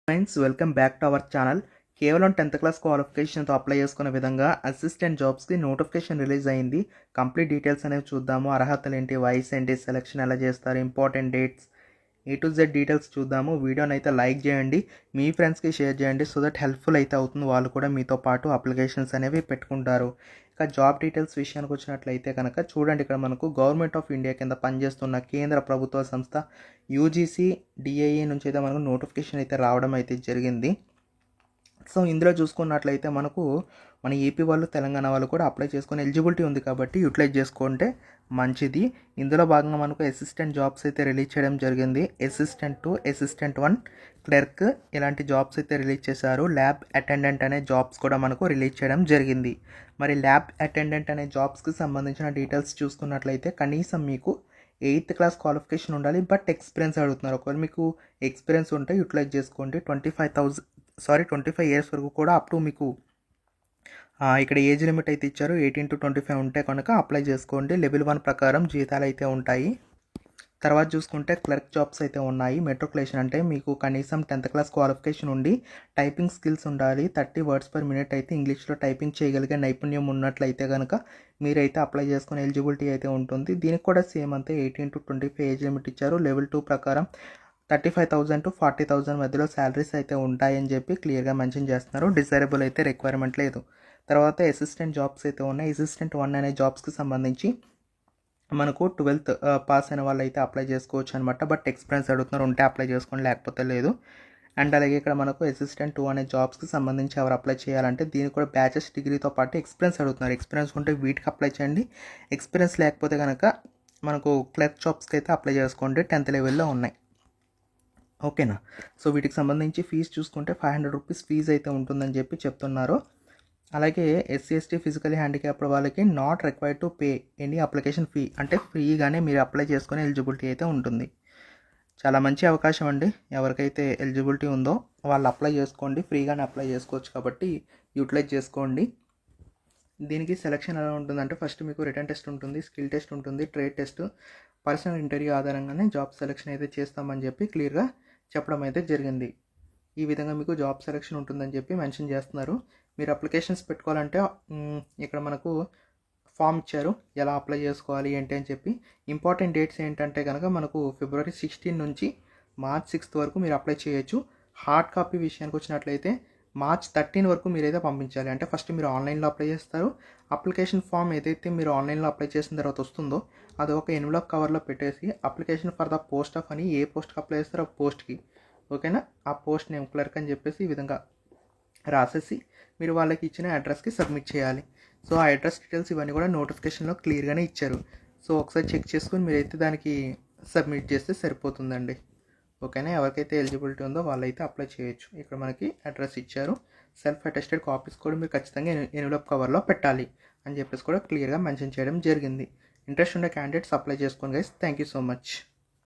Friends welcome back to our channel. కేవలం 10th class క్వాలిఫికేషన్తో apply చేసుకునే విధంగా అసిస్టెంట్ జాబ్స్కి నోటిఫికేషన్ రిలీజ్ అయింది. కంప్లీట్ డీటెయిల్స్ అనేవి చూద్దాము. అర్హతలు ఏంటి, వయసు ఏంటి, సెలక్షన్ ఎలా చేస్తారు, important dates, A to Z details చూద్దాము. వీడియోని అయితే లైక్ చేయండి, మీ ఫ్రెండ్స్కి షేర్ చేయండి, సో దట్ హెల్ప్ఫుల్ అయితే అవుతుంది. వాళ్ళు కూడా మీతో పాటు అప్లికేషన్స్ అనేవి పెట్టుకుంటారు. ఇక జాబ్ డీటెయిల్స్ విషయానికి వచ్చినట్లయితే కనుక చూడండి, ఇక్కడ మనకు గవర్నమెంట్ ఆఫ్ ఇండియా కింద పనిచేస్తున్న కేంద్ర ప్రభుత్వ సంస్థ యూజీసీ డిఐఏ నుంచి అయితే మనకు నోటిఫికేషన్ అయితే రావడం అయితే జరిగింది. సో ఇందులో చూసుకున్నట్లయితే మనకు మన ఏపీ వాళ్ళు, తెలంగాణ వాళ్ళు కూడా అప్లై చేసుకుని ఎలిజిబిలిటీ ఉంది కాబట్టి యూటిలైజ్ చేసుకుంటే మంచిది. ఇందులో భాగంగా మనకు అసిస్టెంట్ జాబ్స్ అయితే రిలీజ్ చేయడం జరిగింది. అసిస్టెంట్ 2, అసిస్టెంట్ 1, క్లర్క్ ఇలాంటి జాబ్స్ అయితే రిలీజ్ చేశారు. ల్యాబ్ అటెండెంట్ అనే జాబ్స్ కూడా మనకు రిలీజ్ చేయడం జరిగింది. మరి ల్యాబ్ అటెండెంట్ అనే జాబ్స్కి సంబంధించిన డీటెయిల్స్ చూసుకున్నట్లయితే కనీసం మీకు 8th క్లాస్ క్వాలిఫికేషన్ ఉండాలి, బట్ ఎక్స్పీరియన్స్ అడుగుతున్నారు. ఒకవేళ మీకు ఎక్స్పీరియన్స్ ఉంటే యూటిలైజ్ చేసుకోండి. 25 ఇయర్స్ వరకు కూడా అప్ టు మీకు ఇక్కడ ఏజ్ లిమిట్ అయితే ఇచ్చారు. 18 to 25 ఉంటే కనుక అప్లై చేసుకోండి. లెవెల్ 1 ప్రకారం జీతాలు అయితే ఉంటాయి. తర్వాత చూసుకుంటే క్లర్క్ జాబ్స్ అయితే ఉన్నాయి. మెట్రికులేషన్ అంటే మీకు కనీసం 10th క్లాస్ క్వాలిఫికేషన్ ఉండి టైపింగ్ స్కిల్స్ ఉండాలి. 30 words per minute అయితే ఇంగ్లీష్లో టైపింగ్ చేయగలిగే నైపుణ్యం ఉన్నట్లయితే కనుక మీరైతే అప్లై చేసుకునే ఎలిజిబిలిటీ అయితే ఉంటుంది. దీనికి కూడా సేమ్ అంతే, 18 to 25 ఏజ్ లిమిట్ ఇచ్చారు. లెవెల్ 2 ప్రకారం 35,000 to 40,000 మధ్యలో శాలరీస్ అయితే ఉంటాయని చెప్పి క్లియర్గా మెన్షన్ చేస్తున్నారు. డిజైరబుల్ అయితే రిక్వైర్మెంట్ లేదు. తర్వాత అసిస్టెంట్ జాబ్స్ అయితే ఉన్నాయి. అసిస్టెంట్ 1 అనే జాబ్స్కి సంబంధించి మనకు 12th పాస్ అయిన వాళ్ళు అయితే అప్లై చేసుకోవచ్చు అనమాట. బట్ ఎక్స్పీరియన్స్ అడుగుతున్నారు, ఉంటే అప్లై చేసుకోండి, లేకపోతే లేదు. అండ్ అలాగే ఇక్కడ మనకు అసిస్టెంట్ 2 అనే జాబ్స్కి సంబంధించి ఎవరు అప్లై చేయాలంటే దీనికి కూడా బ్యాచెస్ డిగ్రీతో పాటు ఎక్స్పీరియన్స్ అడుగుతున్నారు. ఎక్స్పీరియన్స్ ఉంటే వీటికి అప్లై చేయండి. ఎక్స్పీరియన్స్ లేకపోతే కనుక మనకు క్లర్క్ జాబ్స్కి అయితే అప్లై చేసుకోండి. 10th లెవెల్లో ఉన్నాయి. ఓకేనా. సో వీటికి సంబంధించి ఫీజు చూసుకుంటే 500 రూపీస్ ఫీజు అయితే ఉంటుందని చెప్పి చెప్తున్నారు. అలాగే SC/ST ఫిజికలీ హ్యాండిక్యాప్డ్ వాళ్ళకి not required to pay any application fee, అంటే ఫ్రీగానే మీరు అప్లై చేసుకునే ఎలిజిబిలిటీ అయితే ఉంటుంది. చాలా మంచి అవకాశం అండి. ఎవరికైతే ఎలిజిబిలిటీ ఉందో వాళ్ళు అప్లై చేసుకోండి. ఫ్రీగానే అప్లై చేసుకోవచ్చు కాబట్టి యూటిలైజ్ చేసుకోండి. దీనికి సెలక్షన్ ఎలా ఉంటుందంటే ఫస్ట్ మీకు రిటర్న్ టెస్ట్ ఉంటుంది, స్కిల్ టెస్ట్ ఉంటుంది, ట్రేడ్ టెస్ట్, పర్సనల్ ఇంటర్వ్యూ ఆధారంగానే జాబ్ సెలక్షన్ అయితే చేస్తామని చెప్పి క్లియర్గా చెప్పడం అయితే జరిగింది. ఈ విధంగా మీకు జాబ్ సెలక్షన్ ఉంటుందని చెప్పి మెన్షన్ చేస్తున్నారు. మీరు అప్లికేషన్స్ పెట్టుకోవాలంటే ఇక్కడ మనకు ఫామ్ ఇచ్చారు, ఎలా అప్లై చేసుకోవాలి ఏంటి అని చెప్పి. ఇంపార్టెంట్ డేట్స్ ఏంటంటే కనుక మనకు February 16 నుంచి March 6 వరకు మీరు అప్లై చేయొచ్చు. హార్డ్ కాపీ విషయానికి వచ్చినట్లయితే March 13 వరకు మీరైతే పంపించాలి. అంటే ఫస్ట్ మీరు ఆన్లైన్లో అప్లై చేస్తారు. అప్లికేషన్ ఫామ్ ఏదైతే మీరు ఆన్లైన్లో అప్లై చేసిన తర్వాత వస్తుందో అది ఒక ఎన్వలప్ కవర్లో పెట్టేసి application for the post of అని ఏ పోస్ట్కి అప్లై చేస్తారో ఆ పోస్ట్కి, ఓకేనా, ఆ పోస్ట్ నేమ్ క్లర్క్ అని చెప్పేసి ఈ విధంగా రాసేసి మీరు వాళ్ళకి ఇచ్చిన అడ్రస్కి సబ్మిట్ చేయాలి. సో ఆ అడ్రస్ డీటెయిల్స్ ఇవన్నీ కూడా నోటిఫికేషన్లో క్లియర్గానే ఇచ్చారు. సో ఒకసారి చెక్ చేసుకొని మీరైతే దానికి సబ్మిట్ చేస్తే సరిపోతుందండి. ఓకేనా. ఎవరికైతే ఎలిజిబిలిటీ ఉందో వాళ్ళైతే అప్లై చేయొచ్చు. ఇక్కడ మనకి అడ్రస్ ఇచ్చారు. సెల్ఫ్ అటెస్టెడ్ కాపీస్ కూడా మీరు ఖచ్చితంగా ఎన్వలప్ కవర్లో పెట్టాలి అని చెప్పేసి కూడా క్లియర్గా మెన్షన్ చేయడం జరిగింది. ఇంట్రెస్ట్ ఉండే క్యాండిడేట్స్ అప్లై చేసుకోండి guys. Thank you so much.